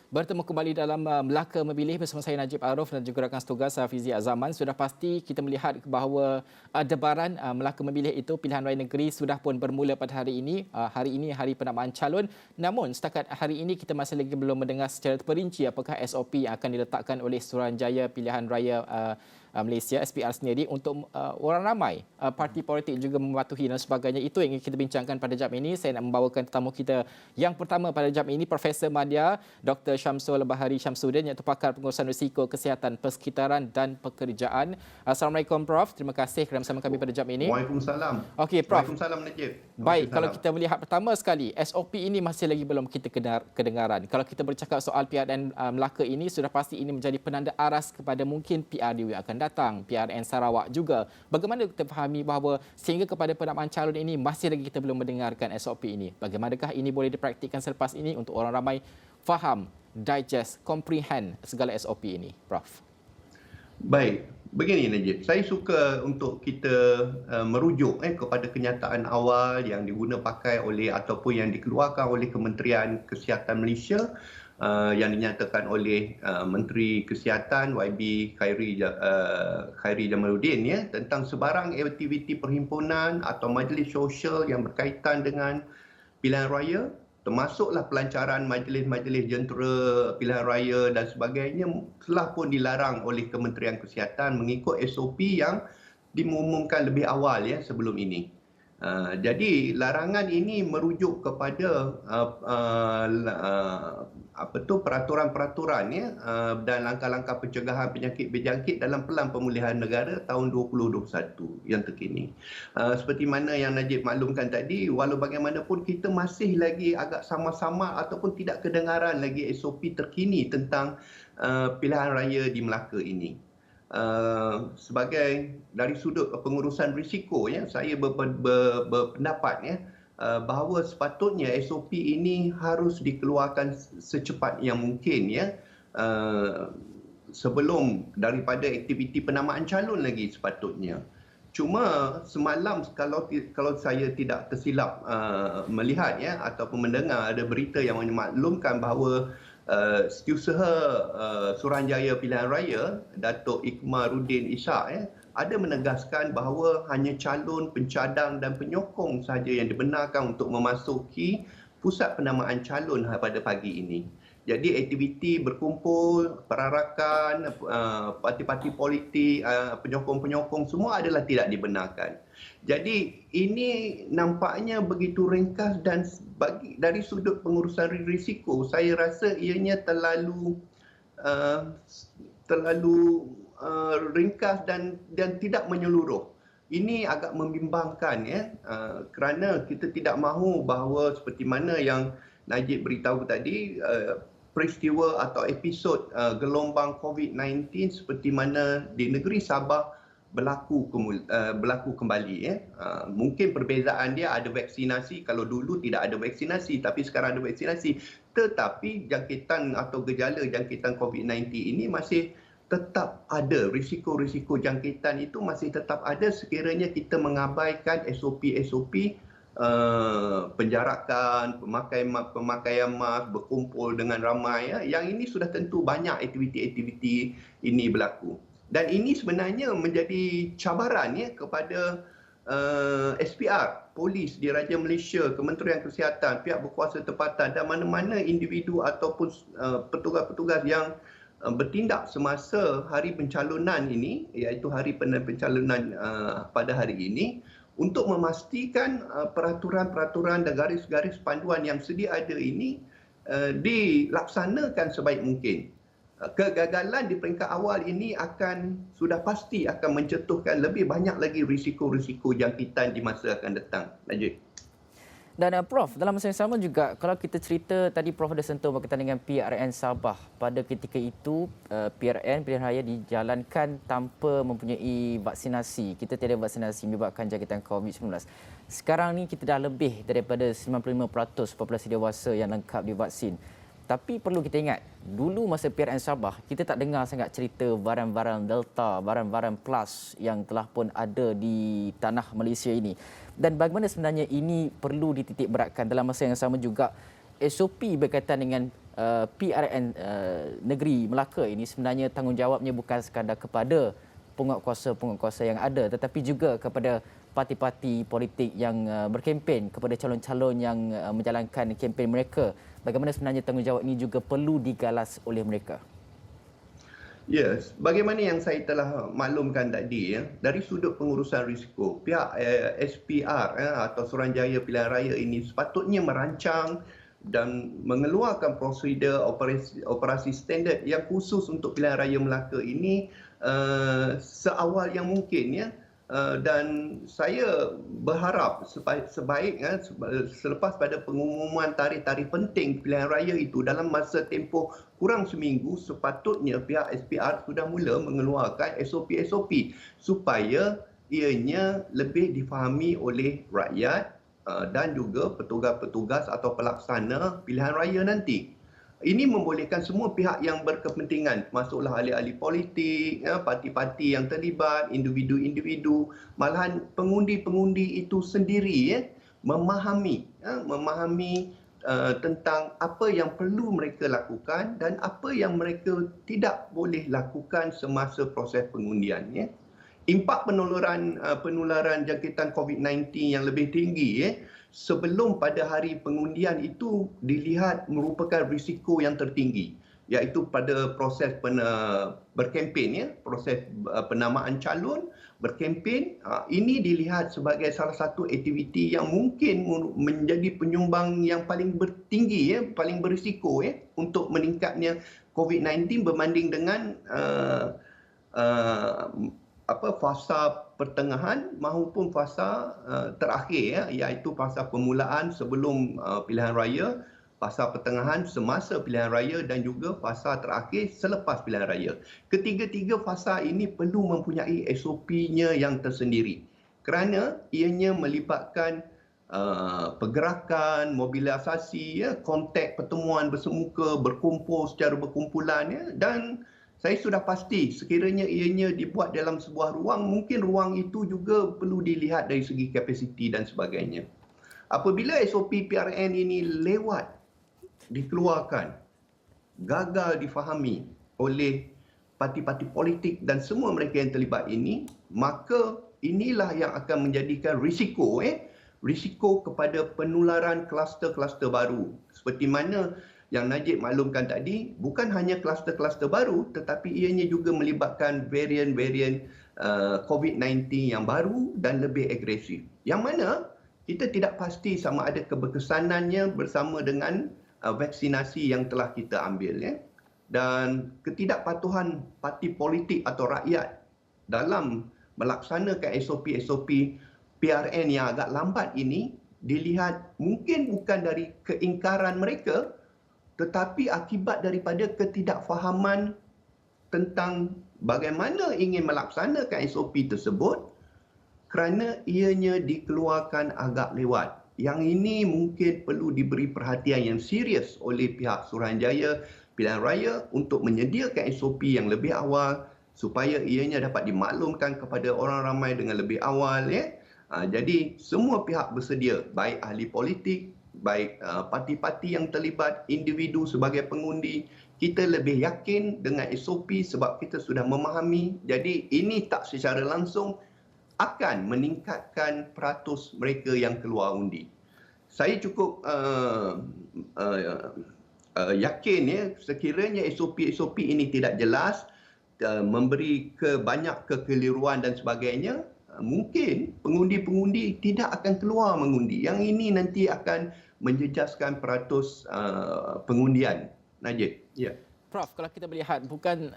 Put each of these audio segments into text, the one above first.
Bertemu kembali dalam Melaka Memilih bersama saya Najib Arif dan juga rakan setugas Fizi Azaman. Sudah pasti kita melihat bahawa debaran Melaka Memilih itu pilihan raya negeri sudah pun bermula pada hari ini. Hari ini hari penamaan calon. Namun setakat hari ini kita masih lagi belum mendengar secara terperinci apakah SOP yang akan diletakkan oleh Suruhanjaya Pilihan Raya Malaysia SPR sendiri untuk orang ramai parti politik juga mematuhi dan sebagainya. Itu yang ingin kita bincangkan pada jam ini. Saya nak membawakan tetamu kita yang pertama pada jam ini, Profesor Madya Dr. Syamsul Bahari Syamsuddin, iaitu pakar pengurusan risiko kesihatan persekitaran dan pekerjaan. Assalamualaikum Prof. Terima kasih kerana bersama kami pada jam ini. Waalaikumsalam. Okey Prof. Waalaikumsalam Najib. Baik, kalau kita melihat pertama sekali, SOP ini masih lagi belum kita kedengaran. Kalau kita bercakap soal PRN Melaka ini, sudah pasti ini menjadi penanda aras kepada mungkin PRDW akan datang, PRN Sarawak juga. Bagaimana kita fahami bahawa sehingga kepada penamaan calon ini masih lagi kita belum mendengarkan SOP ini? Bagaimanakah ini boleh dipraktikkan selepas ini untuk orang ramai faham, digest, comprehend segala SOP ini, Prof? Baik, begini Najib. Saya suka untuk kita merujuk kepada kenyataan awal yang diguna pakai oleh ataupun yang dikeluarkan oleh Kementerian Kesihatan Malaysia yang dinyatakan oleh Menteri Kesihatan YB Khairi Jamaluddin tentang sebarang aktiviti perhimpunan atau majlis sosial yang berkaitan dengan pilihan raya, termasuklah pelancaran majlis-majlis jentera pilihan raya dan sebagainya, telah pun dilarang oleh Kementerian Kesihatan mengikut SOP yang diumumkan lebih awal sebelum ini. Jadi larangan ini merujuk kepada peraturan-peraturan dan langkah-langkah pencegahan penyakit berjangkit dalam Pelan Pemulihan Negara tahun 2021 yang terkini. Seperti mana yang Najib maklumkan tadi, walau bagaimanapun kita masih lagi agak sama-sama ataupun tidak kedengaran lagi SOP terkini tentang pilihan raya di Melaka ini. Sebagai dari sudut pengurusan risiko, saya berpendapat bahawa sepatutnya SOP ini harus dikeluarkan secepat yang mungkin sebelum daripada aktiviti penamaan calon lagi sepatutnya. Cuma semalam kalau saya tidak tersilap melihat ataupun mendengar ada berita yang memaklumkan bahawa Setiausaha Suruhanjaya Pilihan Raya Datuk Ikmaruddin Ishak ada menegaskan bahawa hanya calon, pencadang dan penyokong sahaja yang dibenarkan untuk memasuki pusat penamaan calon pada pagi ini. Jadi aktiviti berkumpul, perarakan, parti-parti politik, penyokong-penyokong semua adalah tidak dibenarkan. Jadi ini nampaknya begitu ringkas dan dari sudut pengurusan risiko, saya rasa ianya terlalu ringkas dan tidak menyeluruh. Ini agak membimbangkan kerana kita tidak mahu bahawa seperti mana yang Najib beritahu tadi, peristiwa atau episod gelombang COVID-19 seperti mana di negeri Sabah berlaku kembali. Mungkin perbezaan dia ada vaksinasi, kalau dulu tidak ada vaksinasi tapi sekarang ada vaksinasi. Tetapi jangkitan atau gejala jangkitan COVID-19 ini masih tetap ada, risiko-risiko jangkitan itu masih tetap ada sekiranya kita mengabaikan SOP-SOP penjarakan, pemakaian mask, berkumpul dengan ramai. Yang ini sudah tentu banyak aktiviti-aktiviti ini berlaku. Dan ini sebenarnya menjadi cabaran kepada SPR, Polis Diraja Malaysia, Kementerian Kesihatan, pihak berkuasa tempatan dan mana-mana individu ataupun petugas-petugas yang bertindak semasa hari pencalonan ini, iaitu hari pencalonan pada hari ini, untuk memastikan peraturan-peraturan dan garis-garis panduan yang sedia ada ini dilaksanakan sebaik mungkin. Kegagalan di peringkat awal ini sudah pasti akan mencetuskan lebih banyak lagi risiko-risiko jangkitan di masa akan datang. Najib. Dan Prof, dalam masa yang sama juga, kalau kita cerita tadi Prof ada sentuh berkaitan dengan PRN Sabah. Pada ketika itu, PRN Pilihan Raya dijalankan tanpa mempunyai vaksinasi. Kita tiada vaksinasi menyebabkan jangkitan COVID-19. Sekarang ni kita dah lebih daripada 95% populasi dewasa yang lengkap divaksin. Tapi perlu kita ingat, dulu masa PRN Sabah, kita tak dengar sangat cerita varian-varian Delta, varian-varian Plus yang telah pun ada di tanah Malaysia ini. Dan bagaimana sebenarnya ini perlu dititik beratkan dalam masa yang sama juga SOP berkaitan dengan PRN negeri Melaka ini sebenarnya tanggungjawabnya bukan sekadar kepada penguatkuasa yang ada, tetapi juga kepada parti-parti politik yang berkempen, kepada calon-calon yang menjalankan kempen mereka. Bagaimana sebenarnya tanggungjawab ini juga perlu digalas oleh mereka? Yes, bagaimana yang saya telah maklumkan tadi, dari sudut pengurusan risiko, pihak SPR atau Suruhanjaya Pilihan Raya ini sepatutnya merancang dan mengeluarkan prosedur operasi standard yang khusus untuk Pilihan Raya Melaka ini seawal yang mungkin, ya. Dan saya berharap sebaiknya selepas pada pengumuman tarikh-tarikh penting pilihan raya itu dalam masa tempoh kurang seminggu, sepatutnya pihak SPR sudah mula mengeluarkan SOP-SOP supaya ianya lebih difahami oleh rakyat dan juga petugas-petugas atau pelaksana pilihan raya nanti. Ini membolehkan semua pihak yang berkepentingan, masuklah ahli-ahli politik, parti-parti yang terlibat, individu-individu, malahan pengundi-pengundi itu sendiri memahami tentang apa yang perlu mereka lakukan dan apa yang mereka tidak boleh lakukan semasa proses pengundian. Impak penularan jangkitan COVID-19 yang lebih tinggi sebelum pada hari pengundian itu dilihat merupakan risiko yang tertinggi, iaitu pada proses berkempen, proses penamaan calon berkempen. Ini dilihat sebagai salah satu aktiviti yang mungkin menjadi penyumbang yang paling tinggi, paling berisiko untuk meningkatnya COVID-19 berbanding dengan fasa pertengahan maupun fasa terakhir, iaitu fasa permulaan sebelum pilihan raya, fasa pertengahan semasa pilihan raya dan juga fasa terakhir selepas pilihan raya. Ketiga-tiga fasa ini perlu mempunyai SOP-nya yang tersendiri kerana ianya melibatkan pergerakan, mobilisasi, kontak pertemuan bersemuka, berkumpul secara berkumpulan, dan saya sudah pasti sekiranya ianya dibuat dalam sebuah ruang, mungkin ruang itu juga perlu dilihat dari segi kapasiti dan sebagainya. Apabila SOP PRN ini dikeluarkan, gagal difahami oleh parti-parti politik dan semua mereka yang terlibat ini, maka inilah yang akan menjadikan risiko kepada penularan kluster-kluster baru. Seperti mana yang Najib maklumkan tadi, bukan hanya kluster-kluster baru tetapi ianya juga melibatkan varian-varian COVID-19 yang baru dan lebih agresif. Yang mana kita tidak pasti sama ada keberkesanannya bersama dengan vaksinasi yang telah kita ambil. Dan ketidakpatuhan parti politik atau rakyat dalam melaksanakan SOP-SOP PRN yang agak lambat ini dilihat mungkin bukan dari keingkaran mereka, tetapi akibat daripada ketidakfahaman tentang bagaimana ingin melaksanakan SOP tersebut kerana ianya dikeluarkan agak lewat. Yang ini mungkin perlu diberi perhatian yang serius oleh pihak Suruhanjaya Pilihan Raya untuk menyediakan SOP yang lebih awal supaya ianya dapat dimaklumkan kepada orang ramai dengan lebih awal. Jadi semua pihak bersedia, baik ahli politik, baik parti-parti yang terlibat, individu sebagai pengundi, kita lebih yakin dengan SOP sebab kita sudah memahami. Jadi ini tak secara langsung akan meningkatkan peratus mereka yang keluar undi. Saya cukup yakin sekiranya SOP-SOP ini tidak jelas, memberi banyak kekeliruan dan sebagainya, mungkin pengundi-pengundi tidak akan keluar mengundi. Yang ini nanti akan menjejaskan peratus pengundian. Najib. Ya. Prof, kalau kita melihat bukan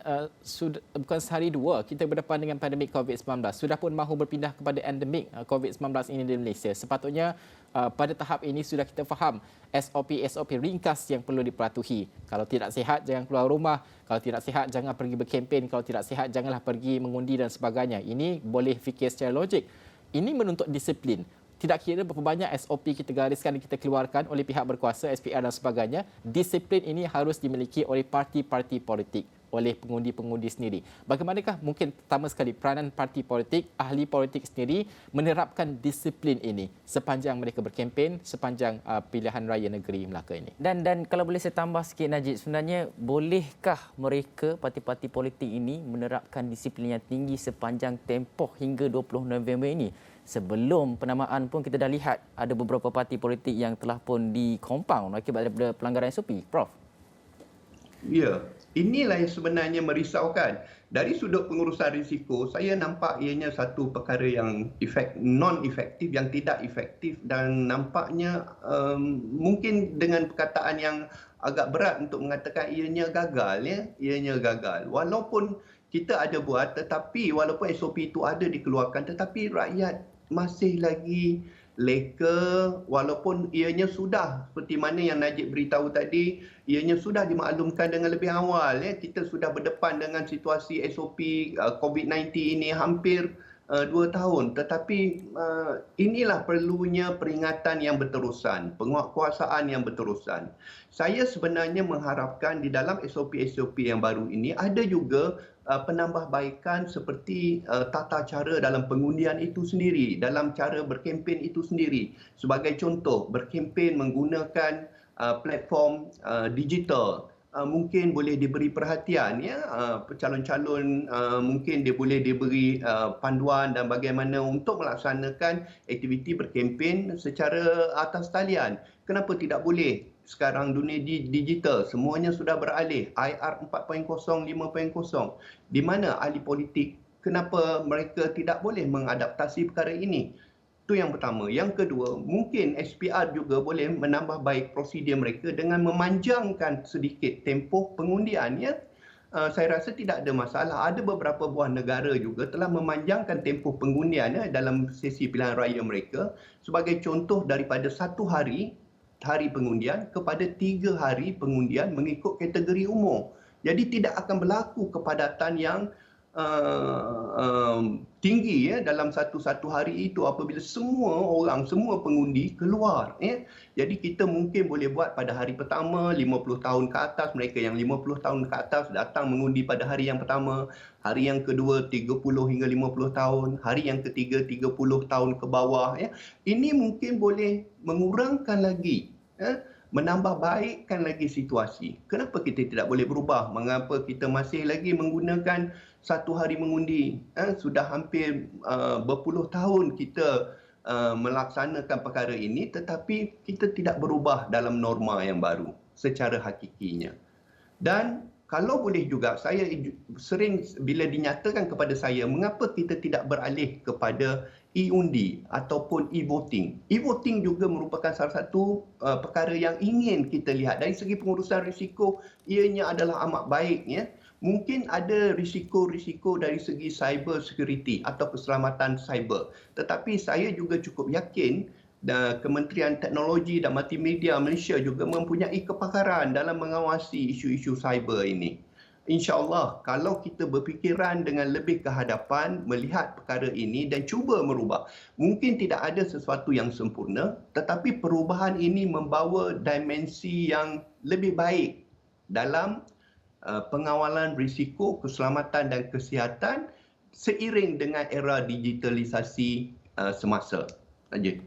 sehari dua kita berdepan dengan pandemik COVID-19, sudah pun mahu berpindah kepada endemik COVID-19 ini di Malaysia. Sepatutnya pada tahap ini sudah kita faham SOP ringkas yang perlu dipatuhi. Kalau tidak sihat jangan keluar rumah, kalau tidak sihat jangan pergi berkempen, kalau tidak sihat janganlah pergi mengundi dan sebagainya. Ini boleh fikir secara logik. Ini menuntut disiplin. Tidak kira berapa banyak SOP kita gariskan dan kita keluarkan oleh pihak berkuasa, SPR dan sebagainya, disiplin ini harus dimiliki oleh parti-parti politik. oleh pengundi-pengundi sendiri. Bagaimanakah mungkin pertama sekali peranan parti politik, ahli politik sendiri menerapkan disiplin ini sepanjang mereka berkempen, sepanjang pilihan raya negeri Melaka ini? Dan kalau boleh saya tambah sikit Najib, sebenarnya bolehkah mereka parti-parti politik ini menerapkan disiplin yang tinggi sepanjang tempoh hingga 20 November ini? Sebelum penamaan pun kita dah lihat ada beberapa parti politik yang telah pun di-compound akibat daripada pelanggaran SOP. Prof. Ya, inilah yang sebenarnya merisaukan. Dari sudut pengurusan risiko, saya nampak ianya satu perkara yang non-efektif, yang tidak efektif dan nampaknya mungkin dengan perkataan yang agak berat untuk mengatakan ianya gagal. Ya, ianya gagal. Walaupun kita ada buat, tetapi walaupun SOP itu ada dikeluarkan, tetapi rakyat masih lagi leka, walaupun ianya sudah seperti mana yang Najib beritahu tadi, ianya sudah dimaklumkan dengan lebih awal. Ya. Kita sudah berdepan dengan situasi SOP COVID-19 ini hampir 2 tahun. Tetapi inilah perlunya peringatan yang berterusan, penguatkuasaan yang berterusan. Saya sebenarnya mengharapkan di dalam SOP-SOP yang baru ini ada juga penambahbaikan seperti tata cara dalam pengundian itu sendiri, dalam cara berkempen itu sendiri. Sebagai contoh, berkempen menggunakan platform digital mungkin boleh diberi perhatian, ya, calon-calon mungkin dia boleh diberi panduan dan bagaimana untuk melaksanakan aktiviti berkempen secara atas talian. Kenapa tidak boleh? Sekarang dunia digital, semuanya sudah beralih. IR 4.0, 5.0. Di mana ahli politik, kenapa mereka tidak boleh mengadaptasi perkara ini? Itu yang pertama. Yang kedua, mungkin SPR juga boleh menambah baik prosedur mereka dengan memanjangkan sedikit tempoh pengundiannya. Saya rasa tidak ada masalah. Ada beberapa buah negara juga telah memanjangkan tempoh pengundiannya dalam sesi pilihan raya mereka. Sebagai contoh, daripada 1 hari pengundian kepada 3 hari pengundian mengikut kategori umur. Jadi tidak akan berlaku kepadatan yang tinggi, ya, dalam satu hari itu apabila semua pengundi keluar. Ya. Jadi kita mungkin boleh buat pada hari pertama 50 tahun ke atas, mereka yang 50 tahun ke atas datang mengundi pada hari yang pertama, hari yang kedua 30 hingga 50 tahun, hari yang ketiga 30 tahun ke bawah. Ya. Ini mungkin boleh mengurangkan lagi, ya, menambah baikkan lagi situasi. Kenapa kita tidak boleh berubah? Mengapa kita masih lagi menggunakan 1 hari mengundi? Sudah hampir berpuluh tahun kita melaksanakan perkara ini, tetapi kita tidak berubah dalam norma yang baru secara hakikinya. Dan kalau boleh juga, saya sering bila dinyatakan kepada saya, mengapa kita tidak beralih kepada e-undi ataupun e-voting. E-voting juga merupakan salah satu perkara yang ingin kita lihat. Dari segi pengurusan risiko, ianya adalah amat baik. Ya. Mungkin ada risiko-risiko dari segi cyber security atau keselamatan cyber. Tetapi saya juga cukup yakin Kementerian Teknologi dan Multimedia Malaysia juga mempunyai kepakaran dalam mengawasi isu-isu cyber ini. InsyaAllah, kalau kita berfikiran dengan lebih ke hadapan, melihat perkara ini dan cuba merubah. Mungkin tidak ada sesuatu yang sempurna, tetapi perubahan ini membawa dimensi yang lebih baik dalam pengawalan risiko, keselamatan dan kesihatan seiring dengan era digitalisasi semasa. Lanjut.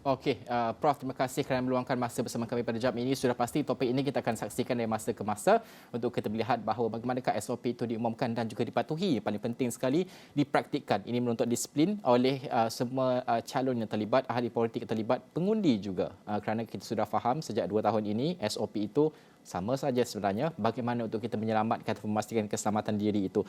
Okey, Prof, terima kasih kerana meluangkan masa bersama kami pada jam ini. Sudah pasti topik ini kita akan saksikan dari masa ke masa untuk kita melihat bahawa bagaimanakah SOP itu diumumkan dan juga dipatuhi. Yang paling penting sekali dipraktikkan. Ini menuntut disiplin oleh semua calon yang terlibat, ahli politik yang terlibat, pengundi juga. Kerana kita sudah faham sejak 2 tahun ini SOP itu sama saja sebenarnya bagaimana untuk kita menyelamatkan atau memastikan keselamatan diri itu.